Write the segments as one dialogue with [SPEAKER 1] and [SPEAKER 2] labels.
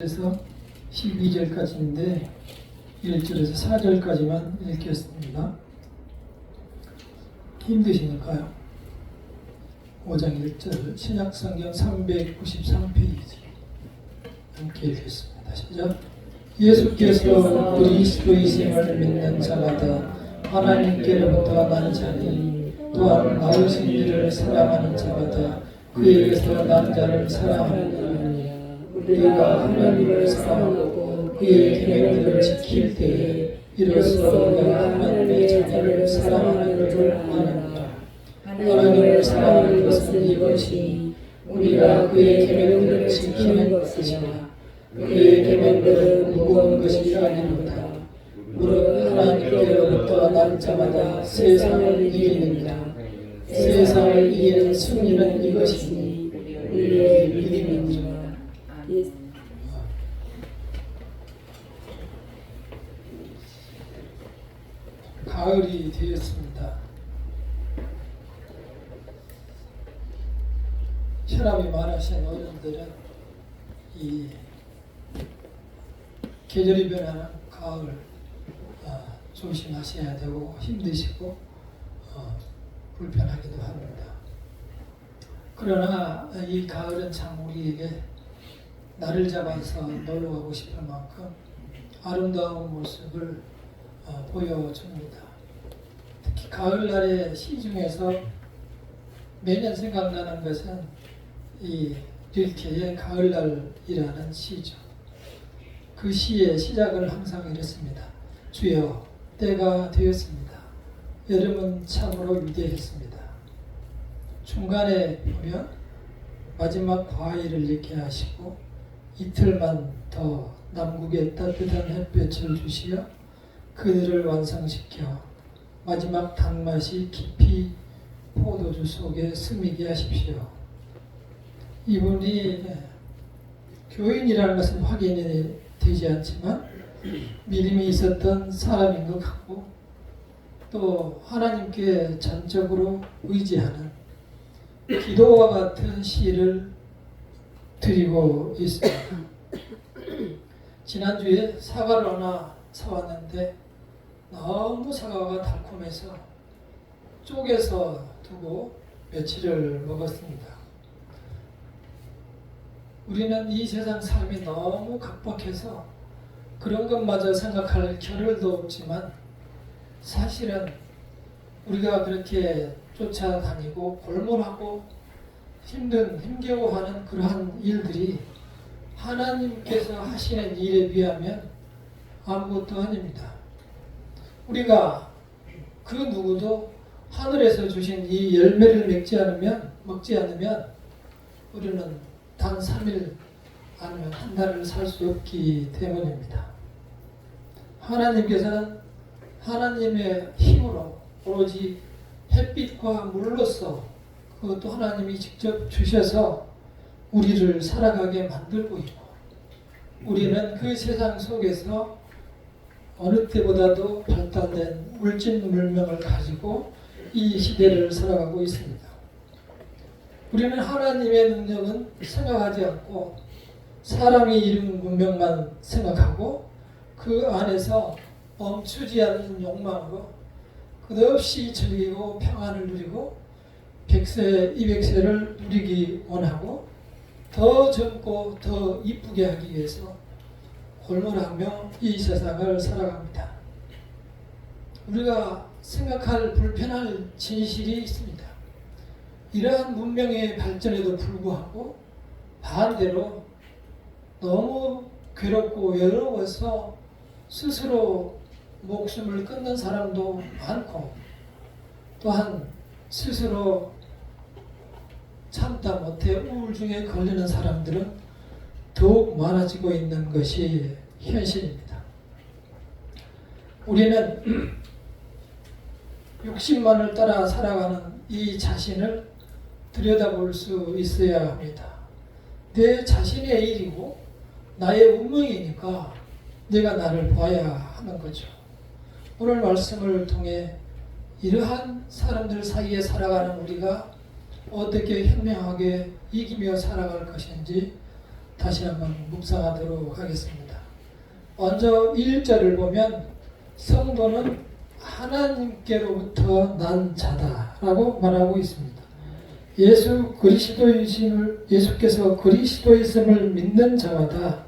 [SPEAKER 1] 그래서 12절까지인데 1절에서 4절까지만 읽겠습니다. 힘드시니까요. 5장 1절 신약성경 393페이지 함께 읽겠습니다. 시작. 예수께서 그리스도이심을 믿는 자마다 하나님께로부터 난 자니 또한 나으신 이를 사랑하는 자마다 그에게서 난 자를 사랑하느니라. 우리가 하나님을 사랑하고 그의 계명들을 지킬 때에 이로써 우리가 하나님의 자녀를 사랑하는 것을 아느니라. 하나님을 사랑하는 것은 이것이 우리가 그의 계명들을 지키는 것이라. 그의 계명들은 무거운 것이 아니로다. 무릇 하나님께로부터 난 자마다 세상을 이기느니라. 세상을 이기는 승리는 이것이니 우리의 믿음이니라. 가을이 되었습니다. 혈압이 많으신 어른들은 이 계절이 변하는 가을 조심하셔야 되고 힘드시고 불편하기도 합니다. 그러나 이 가을은 참 우리에게 나를 잡아서 놀러 가고 싶을 만큼 아름다운 모습을 보여줍니다. 특히 가을날의 시 중에서 매년 생각나는 것은 이 릴케의 가을날이라는 시죠. 그 시의 시작을 항상 이렇습니다. 주여 때가 되었습니다. 여름은 참으로 위대했습니다. 중간에 보면 마지막 과일을 익게 하시고 이틀만 더 남국에 따뜻한 햇볕을 주시어 그들을 완성시켜 마지막 단맛이 깊이 포도주 속에 스미게 하십시오. 이분이 교인이라는 것은 확인이 되지 않지만 믿음이 있었던 사람인 것 같고 또 하나님께 전적으로 의지하는 기도와 같은 시를 드리고 있습니다. 지난주에 사과를 하나 사왔는데 너무 사과가 달콤해서 쪼개서 두고 며칠을 먹었습니다. 우리는 이 세상 삶이 너무 각박해서 그런 것마저 생각할 겨를도 없지만 사실은 우리가 그렇게 쫓아다니고 골몰하고 힘겨워하는 그러한 일들이 하나님께서 하시는 일에 비하면 아무것도 아닙니다. 우리가 그 누구도 하늘에서 주신 이 열매를 먹지 않으면 우리는 단 3일 아니면 한 달을 살 수 없기 때문입니다. 하나님께서는 하나님의 힘으로 오로지 햇빛과 물로써 그것도 하나님이 직접 주셔서 우리를 살아가게 만들고 있고 우리는 그 세상 속에서 어느 때보다도 발달된 물질 문명을 가지고 이 시대를 살아가고 있습니다. 우리는 하나님의 능력은 생각하지 않고 사람이 이룬 문명만 생각하고 그 안에서 멈추지 않는 욕망으로 끝없이 즐기고 평안을 누리고 100세, 200세를 누리기 원하고 더 젊고 더 이쁘게 하기 위해서 골몰하며 이 세상을 살아갑니다. 우리가 생각할 불편할 진실이 있습니다. 이러한 문명의 발전에도 불구하고 반대로 너무 괴롭고 외로워서 스스로 목숨을 끊는 사람도 많고 또한 스스로 참다 못해 우울증에 걸리는 사람들은 더욱 많아지고 있는 것이 현실입니다. 우리는 욕심만을 따라 살아가는 이 자신을 들여다볼 수 있어야 합니다. 내 자신의 일이고 나의 운명이니까 내가 나를 봐야 하는 거죠. 오늘 말씀을 통해 이러한 사람들 사이에 살아가는 우리가 어떻게 현명하게 이기며 살아갈 것인지 다시 한번 묵상하도록 하겠습니다. 먼저 1절을 보면 성도는 하나님께로부터 난 자다라고 말하고 있습니다. 예수께서 그리스도이심을 믿는 자마다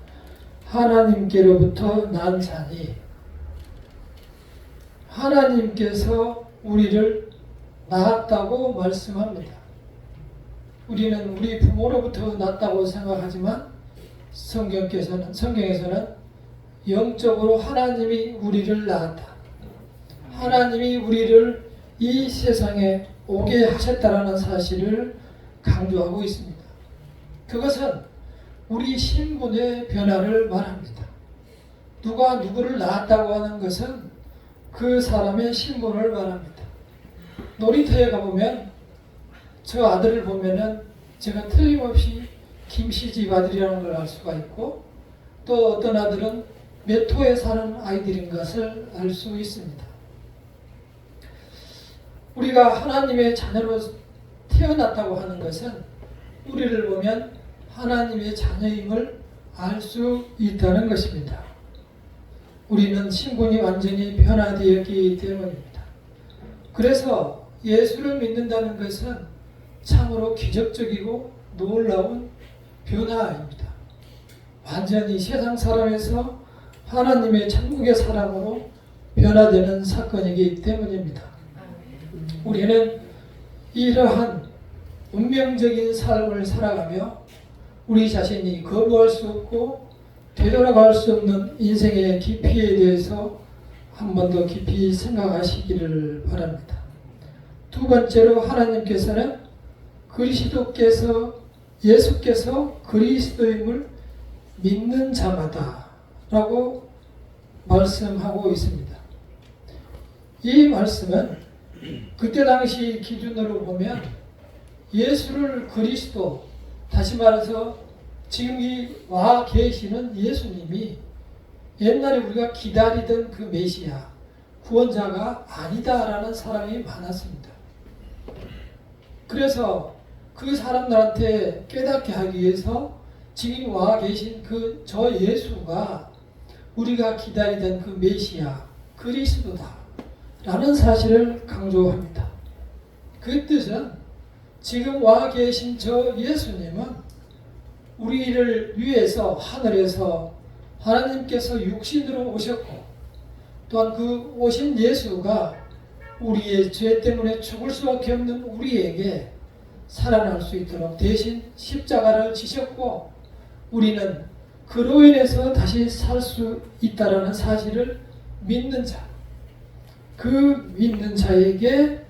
[SPEAKER 1] 하나님께로부터 난 자니, 하나님께서 우리를 낳았다고 말씀합니다. 우리는 우리 부모로부터 낳았다고 생각하지만 성경에서는 영적으로 하나님이 우리를 낳았다, 하나님이 우리를 이 세상에 오게 하셨다라는 사실을 강조하고 있습니다. 그것은 우리 신분의 변화를 말합니다. 누가 누구를 낳았다고 하는 것은 그 사람의 신분을 말합니다. 놀이터에 가보면 저 아들을 보면은 제가 틀림없이 김씨 집 아들이라는 걸 알 수가 있고, 또 어떤 아들은 몇 호에 사는 아이들인 것을 알 수 있습니다. 우리가 하나님의 자녀로 태어났다고 하는 것은 우리를 보면 하나님의 자녀임을 알 수 있다는 것입니다. 우리는 신분이 완전히 변화되었기 때문입니다. 그래서 예수를 믿는다는 것은 참으로 기적적이고 놀라운 변화입니다. 완전히 세상 사람에서 하나님의 천국의 사람으로 변화되는 사건이기 때문입니다. 우리는 이러한 운명적인 삶을 살아가며 우리 자신이 거부할 수 없고 되돌아갈 수 없는 인생의 깊이에 대해서 한 번 더 깊이 생각하시기를 바랍니다. 두 번째로 하나님께서는 예수께서 그리스도임을 믿는 자마다 라고 말씀하고 있습니다. 이 말씀은 그때 당시 기준으로 보면 예수를 그리스도, 다시 말해서 지금 와 계시는 예수님이 옛날에 우리가 기다리던 그 메시아, 구원자가 아니다라는 사람이 많았습니다. 그래서 그 사람들한테 깨닫게 하기 위해서 지금 와 계신 저 예수가 우리가 기다리던 그 메시아, 그리스도다 라는 사실을 강조합니다. 그 뜻은 지금 와 계신 저 예수님은 우리를 위해서 하늘에서 하나님께서 육신으로 오셨고, 또한 그 오신 예수가 우리의 죄 때문에 죽을 수밖에 없는 우리에게 살아날 수 있도록 대신 십자가를 지셨고, 우리는 그로 인해서 다시 살 수 있다라는 사실을 믿는 자, 그 믿는 자에게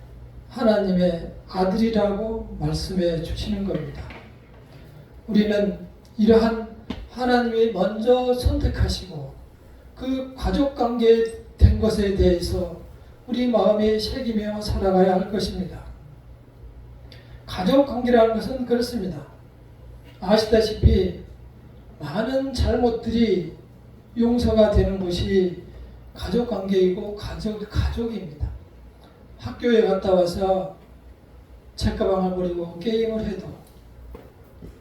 [SPEAKER 1] 하나님의 아들이라고 말씀해 주시는 겁니다. 우리는 이러한 하나님이 먼저 선택하시고 그 가족관계에 된 것에 대해서 우리 마음에 새기며 살아가야 할 것입니다. 가족관계라는 것은 그렇습니다. 아시다시피 많은 잘못들이 용서가 되는 것이 가족관계이고 가족입니다. 학교에 갔다 와서 책가방을 버리고 게임을 해도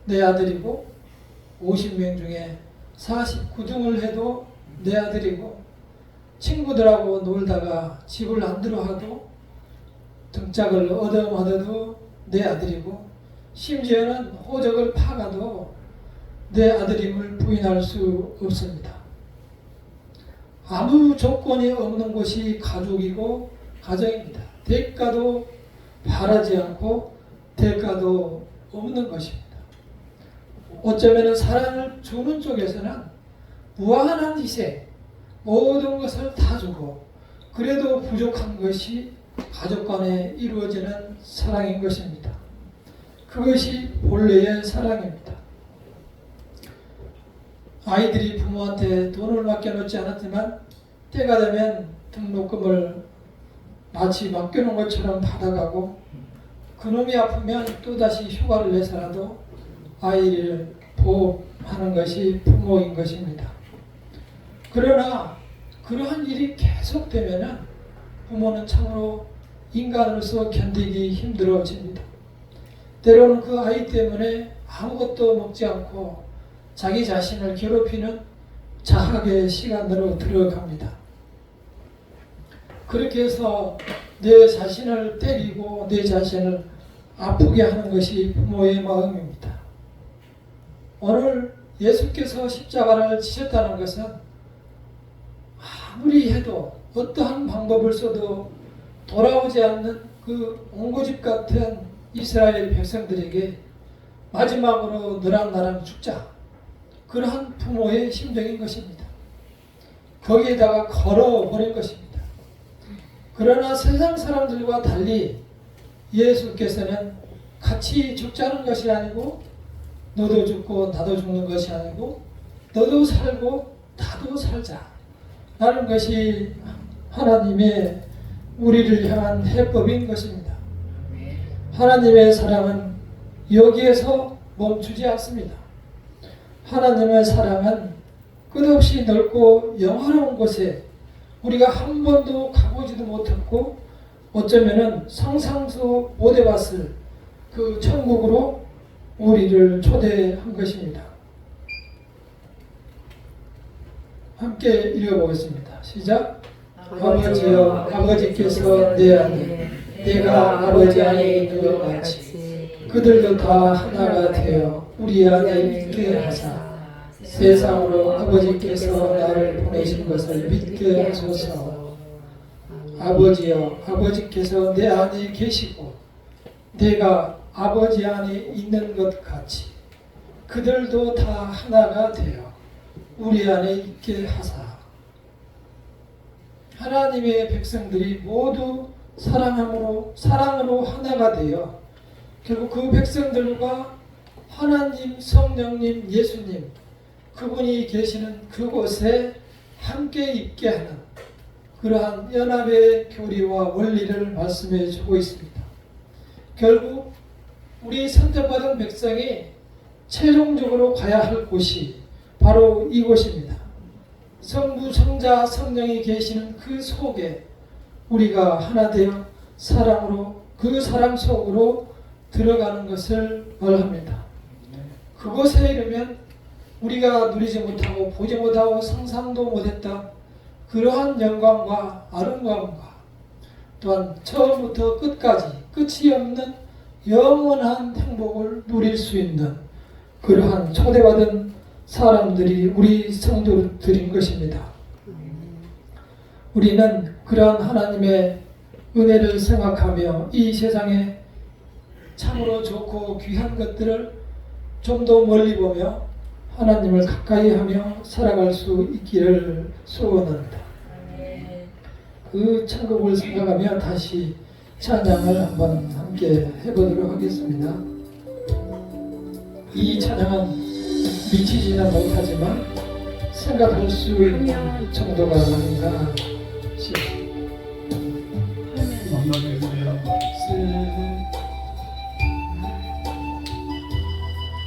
[SPEAKER 1] 내 아들이고, 50명 중에 49등을 해도 내 아들이고, 친구들하고 놀다가 집을 안 들어와도 등짝을 얻어맞아도 내 아들이고, 심지어는 호적을 파가도 내 아들임을 부인할 수 없습니다. 아무 조건이 없는 것이 가족이고 가정입니다. 대가도 바라지 않고 대가도 없는 것입니다. 어쩌면 사랑을 주는 쪽에서는 무한한 희생, 모든 것을 다 주고 그래도 부족한 것이 가족 간에 이루어지는 사랑인 것입니다. 그것이 본래의 사랑입니다. 아이들이 부모한테 돈을 맡겨놓지 않았지만 때가 되면 등록금을 마치 맡겨놓은 것처럼 받아가고, 그놈이 아프면 또다시 휴가를 내서라도 아이를 보호하는 것이 부모인 것입니다. 그러나 그러한 일이 계속되면 부모는 참으로 인간으로서 견디기 힘들어집니다. 때로는 그 아이 때문에 아무것도 먹지 않고 자기 자신을 괴롭히는 자학의 시간으로 들어갑니다. 그렇게 해서 내 자신을 때리고 내 자신을 아프게 하는 것이 부모의 마음입니다. 오늘 예수께서 십자가를 지셨다는 것은 아무리 해도 어떠한 방법을 써도 돌아오지 않는 그 옹고집 같은 이스라엘 백성들에게 마지막으로 너랑 나랑 죽자, 그러한 부모의 심정인 것입니다. 거기에다가 걸어버린 것입니다. 그러나 세상 사람들과 달리 예수께서는 같이 죽자는 것이 아니고, 너도 죽고 나도 죽는 것이 아니고, 너도 살고 나도 살자 라는 것이 하나님의 우리를 향한 해법인 것입니다. 하나님의 사랑은 여기에서 멈추지 않습니다. 하나님의 사랑은 끝없이 넓고 영화로운 곳에 우리가 한 번도 가보지도 못했고, 어쩌면은 상상도 못 해봤을 그 천국으로 우리를 초대한 것입니다. 함께 읽어보겠습니다. 시작. 아버지여, 아버지께서 내 안에 내가 아버지 안에 있는 것 같이 그들도 다 하나가 되어 우리 안에 있게 하사 세상으로 아버지께서 나를 보내신 것을 믿게 하소서. 아버지여, 아버지께서 내 안에 계시고 내가 아버지 안에 있는 것 같이 그들도 다 하나가 되어 우리 안에 있게 하사. 하나님의 백성들이 모두 사랑으로 하나가 되어 결국 그 백성들과 하나님, 성령님, 예수님, 그분이 계시는 그곳에 함께 있게 하는 그러한 연합의 교리와 원리를 말씀해 주고 있습니다. 결국 우리 선택받은 백성이 최종적으로 가야 할 곳이 바로 이곳입니다. 성부, 성자, 성령이 계시는 그 속에 우리가 하나 되어 사랑으로 그 사랑 속으로 들어가는 것을 말합니다. 그곳에 이르면 우리가 누리지 못하고 보지 못하고 상상도 못했던 그러한 영광과 아름다움과 또한 처음부터 끝까지 끝이 없는 영원한 행복을 누릴 수 있는 그러한 초대받은 사람들이 우리 성도들인 것입니다. 우리는 그러한 하나님의 은혜를 생각하며 이 세상에 참으로 좋고 귀한 것들을 좀 더 멀리 보며 하나님을 가까이 하며 살아갈 수 있기를 소원합니다. 그 천국을 생각하며 다시 찬양을 한번 함께 해보도록 하겠습니다. 이 찬양은 미치지는 못하지만 생각할 수 있는 정도가 아닌가 싶습니다.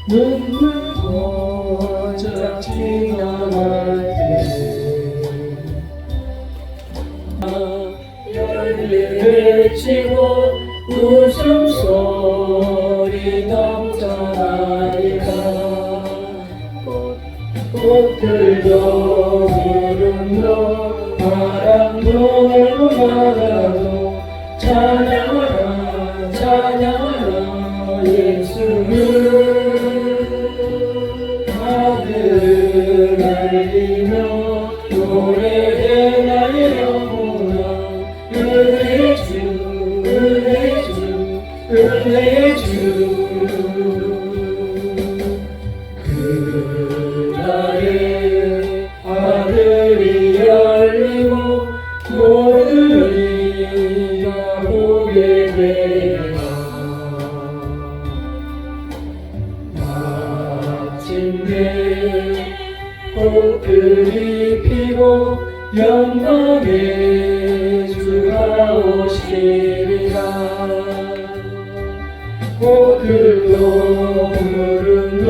[SPEAKER 1] 눈물 번쩍 지나갈 때 열매를 치고 웃음소리 넘쳐나니까 꽃들도 구름도 바람도 바라도 찬양하라 찬양하라 예수를 하늘을 날리며 노래해 나의 영혼아 은혜의 주 은혜의 주 은혜의 주 그날에 하늘이 열리고 모든 이가 보게 되리라. 마침내 꽃들이 피고 영광의 주가 오시리라. 꽃들도 구름도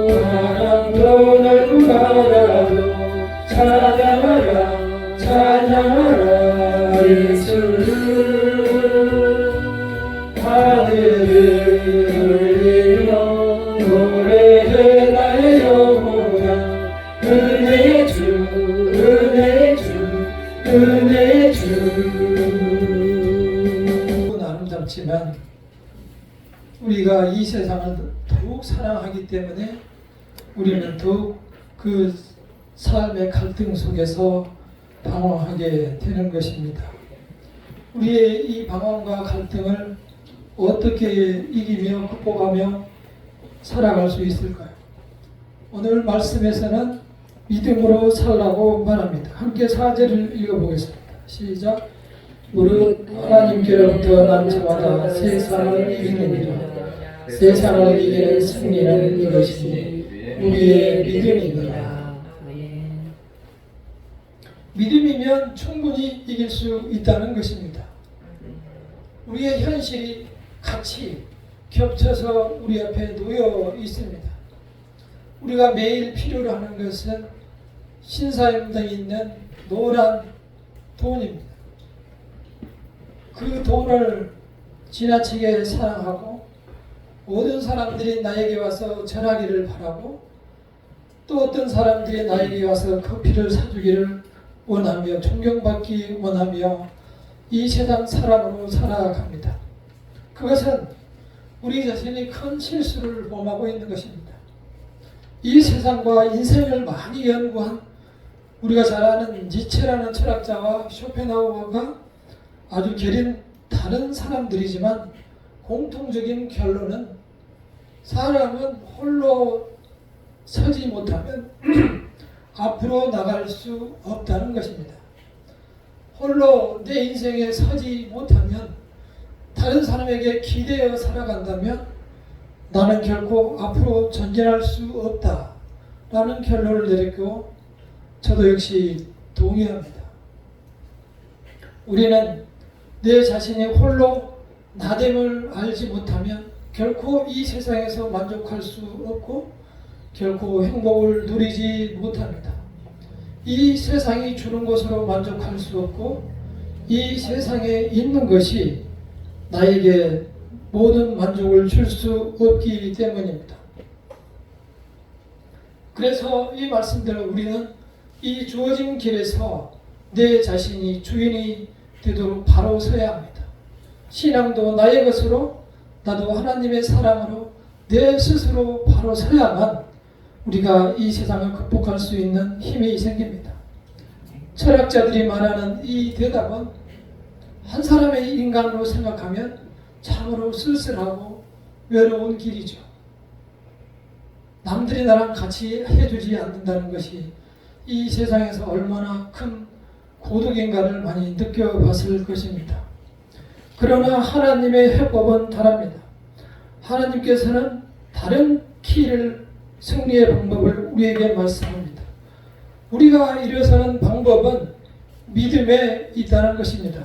[SPEAKER 1] 바람도 넓은 바다도 찬양하라 찬양하라 예수를 하늘을 흘리며 노래해 나의 영혼
[SPEAKER 2] 은혜 주 은혜 주.
[SPEAKER 1] 아름답지만 우리가 이 세상을 더욱 사랑하기 때문에 우리는 더욱 그 삶의 갈등 속에서 방황하게 되는 것입니다. 우리의 이 방황과 갈등을 어떻게 이기며 극복하며 살아갈 수 있을까요? 오늘 말씀에서는 믿음으로 살라고 말합니다. 함께 4절을 읽어보겠습니다. 시작. 무릇 하나님께로부터 난 자마다 세상을 이기느니라. 세상을 이기는 승리는 이것이니 우리의 믿음이니라. 믿음이면 충분히 이길 수 있다는 것입니다. 우리의 현실이 같이 겹쳐서 우리 앞에 놓여 있습니다. 우리가 매일 필요로 하는 것은 신사임당에 있는 노란 돈입니다. 그 돈을 지나치게 사랑하고 모든 사람들이 나에게 와서 전하기를 바라고 또 어떤 사람들이 나에게 와서 커피를 사주기를 원하며 존경받기 원하며 이 세상 사람으로 살아갑니다. 그것은 우리 자신이 큰 실수를 범하고 있는 것입니다. 이 세상과 인생을 많이 연구한 우리가 잘 아는 니체라는 철학자와 쇼펜하우어가 아주 결인 다른 사람들이지만 공통적인 결론은 사람은 홀로 서지 못하면 앞으로 나갈 수 없다는 것입니다. 홀로 내 인생에 서지 못하면 다른 사람에게 기대어 살아간다면 나는 결코 앞으로 전진할 수 없다라는 결론을 내렸고 저도 역시 동의합니다. 우리는 내 자신이 홀로 나됨을 알지 못하면 결코 이 세상에서 만족할 수 없고 결코 행복을 누리지 못합니다. 이 세상이 주는 것으로 만족할 수 없고 이 세상에 있는 것이 나에게 모든 만족을 줄 수 없기 때문입니다. 그래서 이 말씀대로 우리는 이 주어진 길에서 내 자신이 주인이 되도록 바로 서야 합니다. 신앙도 나의 것으로 나도 하나님의 사랑으로 내 스스로 바로 서야만 우리가 이 세상을 극복할 수 있는 힘이 생깁니다. 철학자들이 말하는 이 대답은 한 사람의 인간으로 생각하면 참으로 쓸쓸하고 외로운 길이죠. 남들이 나랑 같이 해주지 않는다는 것이 이 세상에서 얼마나 큰 고독인가를 많이 느껴봤을 것입니다. 그러나 하나님의 해법은 다릅니다. 하나님께서는 다른 길을 승리의 방법을 우리에게 말씀합니다. 우리가 일어서는 방법은 믿음에 있다는 것입니다.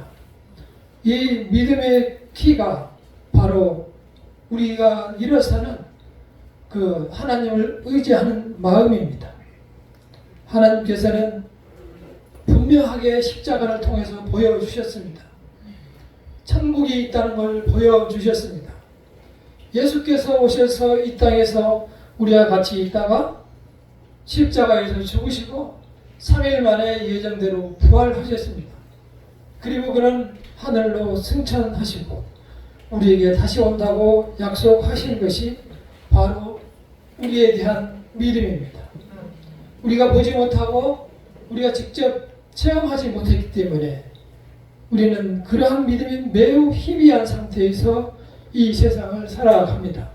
[SPEAKER 1] 이 믿음의 키가 바로 우리가 일어서는 그 하나님을 의지하는 마음입니다. 하나님께서는 분명하게 십자가를 통해서 보여주셨습니다. 천국이 있다는 걸 보여주셨습니다. 예수께서 오셔서 이 땅에서 우리와 같이 있다가 십자가에서 죽으시고 3일 만에 예정대로 부활하셨습니다. 그리고 그는 하늘로 승천하시고 우리에게 다시 온다고 약속하신 것이 바로 우리에 대한 믿음입니다. 우리가 보지 못하고 우리가 직접 체험하지 못했기 때문에 우리는 그러한 믿음이 매우 희미한 상태에서 이 세상을 살아갑니다.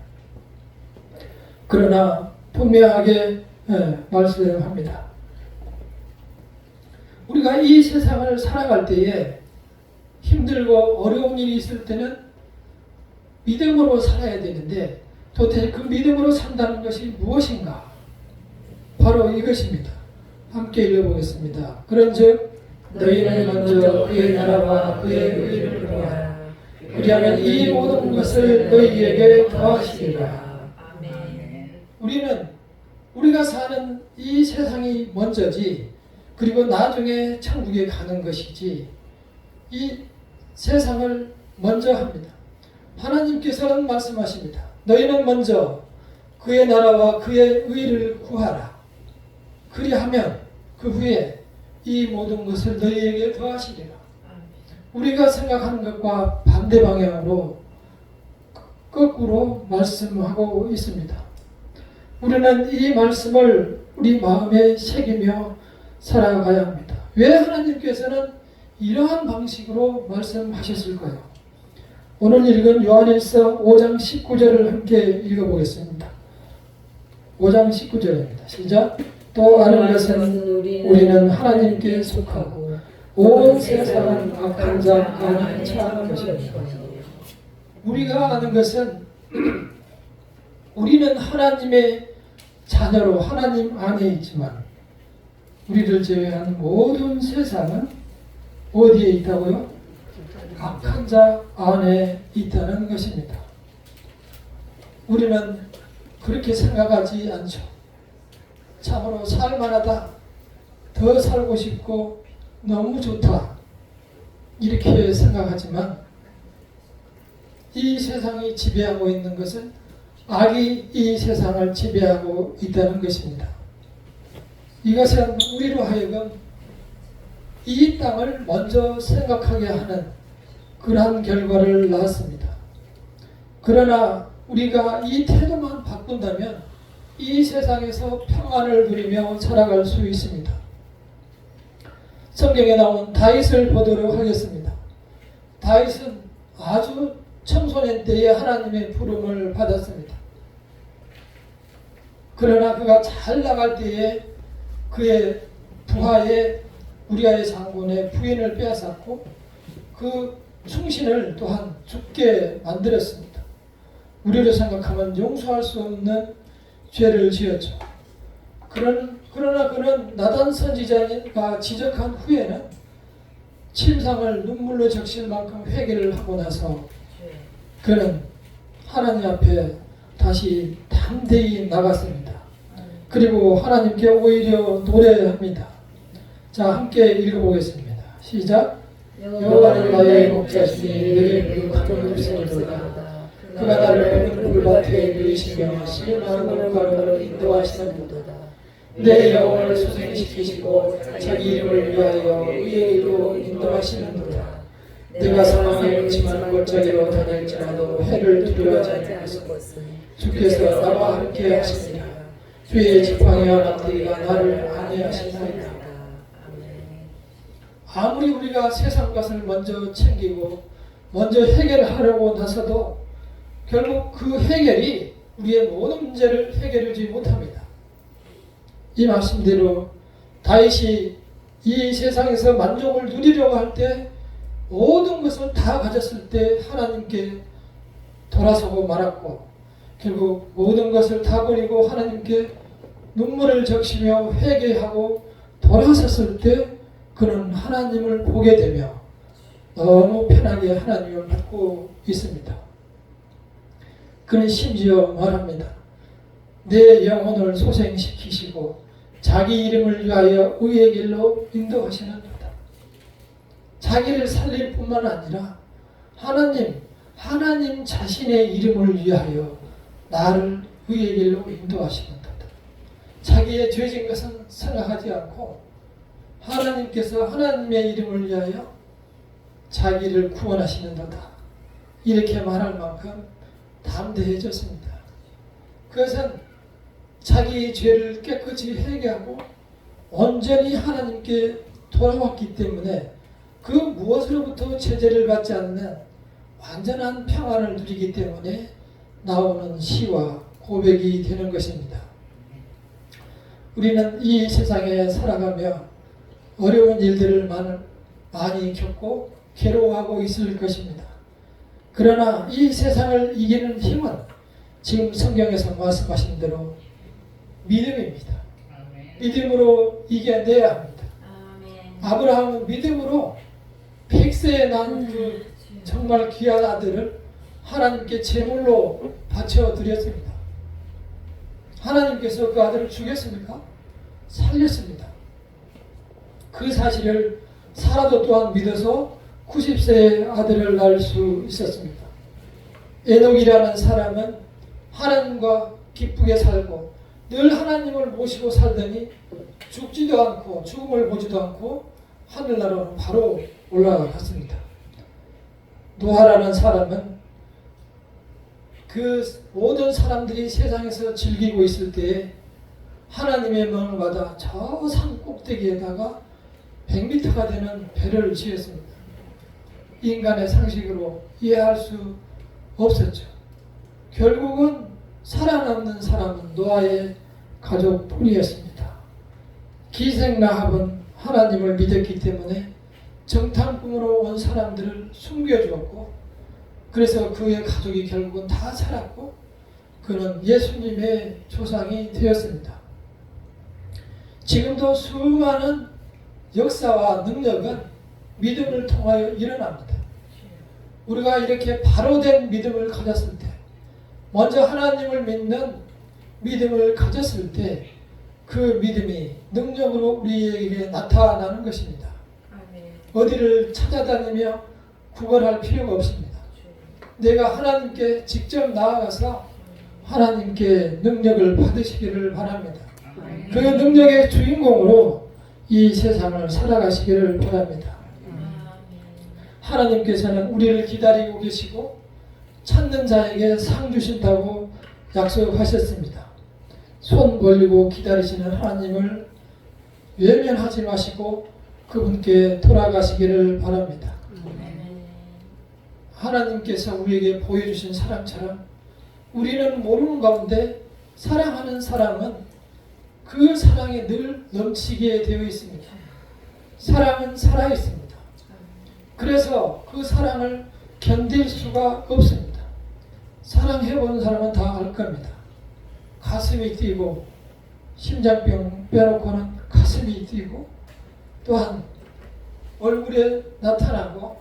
[SPEAKER 1] 그러나 분명하게 말씀합니다. 우리가 이 세상을 살아갈 때에 힘들고 어려운 일이 있을 때는 믿음으로 살아야 되는데 도대체 그 믿음으로 산다는 것이 무엇인가? 바로 이것입니다. 함께 읽어보겠습니다. 그런즉 너희는 먼저 그의 나라와 그의 의를 구하라. 그리하면 이 모든 것을 너희에게 더하시리라. 우리는 우리가 사는 이 세상이 먼저지 그리고 나중에 천국에 가는 것이지 이 세상을 먼저 합니다. 하나님께서는 말씀하십니다. 너희는 먼저 그의 나라와 그의 의를 구하라. 그리하면 그 후에 이 모든 것을 너희에게 더하시리라. 우리가 생각하는 것과 반대 방향으로 거꾸로 말씀하고 있습니다. 우리는 이 말씀을 우리 마음에 새기며 살아가야 합니다. 왜 하나님께서는 이러한 방식으로 말씀하셨을까요? 오늘 읽은 요한일서 5장 19절을 함께 읽어보겠습니다. 5장 19절입니다. 시작. 또 아는 것은 우리는 하나님께 속하고 온 세상은 악한 자 안에 처한 것입니다. 우리가 아는 것은 우리는 하나님의 자녀로 하나님 안에 있지만 우리를 제외한 모든 세상은 어디에 있다고요? 악한 자 안에 있다는 것입니다. 우리는 그렇게 생각하지 않죠. 참으로 살만하다, 더 살고 싶고 너무 좋다 이렇게 생각하지만 이 세상이 지배하고 있는 것은 악이 이 세상을 지배하고 있다는 것입니다. 이것은 우리로 하여금 이 땅을 먼저 생각하게 하는 그러한 결과를 낳았습니다. 그러나 우리가 이 태도만 바꾼다면 이 세상에서 평안을 누리며 살아갈 수 있습니다. 성경에 나온 다윗을 보도록 하겠습니다. 다윗은 아주 청소년 때에 하나님의 부름을 받았습니다. 그러나 그가 잘 나갈 때에 그의 부하의 우리아의 장군의 부인을 빼앗았고 그 충신을 또한 죽게 만들었습니다. 우리로 생각하면 용서할 수 없는 죄를 지었죠. 그러나 그는 나단 선지자가 지적한 후에는 침상을 눈물로 적실 만큼 회개를 하고 나서 그는 하나님 앞에 다시 담대히 나갔습니다. 그리고 하나님께 오히려 노래합니다. 자, 함께 읽어보겠습니다. 시작. 여호와는 나의 목자시니 내게 무익함을 없으리로다. 그가 나를 푸른 물밭에 누이시며 시원한 물가로 인도하시는도다. 내 영혼을 소생시키시고 자기 이름을 위하여 의의 길로 인도하시는도다. 내가 사망의 음침한 골짜기로 다닐지라도 해를 두려워하지 않고 주께서 나와 함께 하시니라. 주의 지팡이와 막대기가 나를 안위하시나이다. 아무리 우리가 세상 것을 먼저 챙기고 먼저 해결하려고 나서도 결국 그 해결이 우리의 모든 문제를 해결하지 못합니다. 이 말씀대로 다윗이 이 세상에서 만족을 누리려고 할 때 모든 것을 다 가졌을 때 하나님께 돌아서고 말았고 결국 모든 것을 다 버리고 하나님께 눈물을 적시며 회개하고 돌아섰을 때 그는 하나님을 보게 되며 너무 편하게 하나님을 받고 있습니다. 그는 심지어 말합니다. 내 영혼을 소생시키시고 자기 이름을 위하여 의의 길로 인도하시는도다. 자기를 살릴 뿐만 아니라 하나님 자신의 이름을 위하여 나를 의의 길로 인도하시는도다. 자기의 죄진 것은 생각하지 않고 하나님께서 하나님의 이름을 위하여 자기를 구원하시는도다. 이렇게 말할 만큼 담대해졌습니다. 그것은 자기의 죄를 깨끗이 회개하고 온전히 하나님께 돌아왔기 때문에 그 무엇으로부터 제재를 받지 않는 완전한 평안을 누리기 때문에 나오는 시와 고백이 되는 것입니다. 우리는 이 세상에 살아가며 어려운 일들을 많이 겪고 괴로워하고 있을 것입니다. 그러나 이 세상을 이기는 힘은 지금 성경에서 말씀하신 대로 믿음입니다. 믿음으로 이겨내야 합니다. 아브라함은 믿음으로 100세에 난 그 정말 귀한 아들을 하나님께 제물로 바쳐드렸습니다. 하나님께서 그 아들을 죽였습니까? 살렸습니다. 그 사실을 사라도 또한 믿어서 90세의 아들을 낳을 수 있었습니다. 에녹이라는 사람은 하나님과 기쁘게 살고 늘 하나님을 모시고 살더니 죽지도 않고 죽음을 보지도 않고 하늘나라로 바로 올라갔습니다. 노아라는 사람은 그 모든 사람들이 세상에서 즐기고 있을 때에 하나님의 명을 받아 저 산 꼭대기에다가 100m가 되는 배를 지었습니다. 인간의 상식으로 이해할 수 없었죠. 결국은 살아남는 사람은 노아의 가족뿐이었습니다. 기생라합은 하나님을 믿었기 때문에 정탐꾼으로 온 사람들을 숨겨주었고, 그래서 그의 가족이 결국은 다 살았고 그는 예수님의 조상이 되었습니다. 지금도 수많은 역사와 능력은 믿음을 통하여 일어납니다. 우리가 이렇게 바로 된 믿음을 가졌을 때, 먼저 하나님을 믿는 믿음을 가졌을 때 그 믿음이 능력으로 우리에게 나타나는 것입니다. 어디를 찾아다니며 구걸할 필요가 없습니다. 내가 하나님께 직접 나아가서 하나님께 능력을 받으시기를 바랍니다. 그 능력의 주인공으로 이 세상을 살아가시기를 바랍니다. 하나님께서는 우리를 기다리고 계시고 찾는 자에게 상 주신다고 약속하셨습니다. 손 벌리고 기다리시는 하나님을 외면하지 마시고 그분께 돌아가시기를 바랍니다. 하나님께서 우리에게 보여주신 사랑처럼 우리는 모르는 가운데 사랑하는 사람은 그 사랑에 늘 넘치게 되어 있습니다. 사랑은 살아 있습니다. 그래서 그 사랑을 견딜 수가 없습니다. 사랑해보는 사람은 다 알 겁니다. 가슴이 뛰고, 심장병 빼놓고는 가슴이 뛰고, 또한 얼굴에 나타나고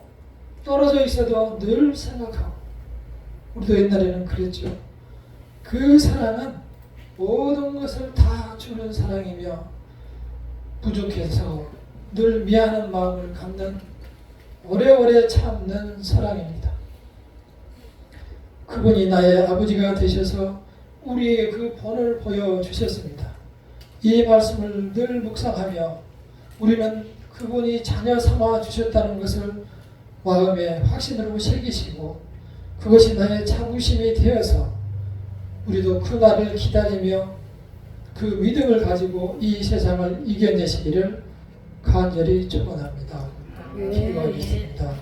[SPEAKER 1] 떨어져 있어도 늘 생각하고, 우리도 옛날에는 그랬죠. 그 사랑은 모든 것을 다 주는 사랑이며 부족해서 늘 미안한 마음을 갖는 오래오래 참는 사랑입니다. 그분이 나의 아버지가 되셔서 우리에게 그 본을 보여주셨습니다. 이 말씀을 늘 묵상하며 우리는 그분이 자녀 삼아 주셨다는 것을 마음에 확신으로 새기시고 그것이 나의 자부심이 되어서 우리도 그 날을 기다리며 그 믿음을 가지고 이 세상을 이겨내시기를 간절히 축원합니다. 기도하겠습니다.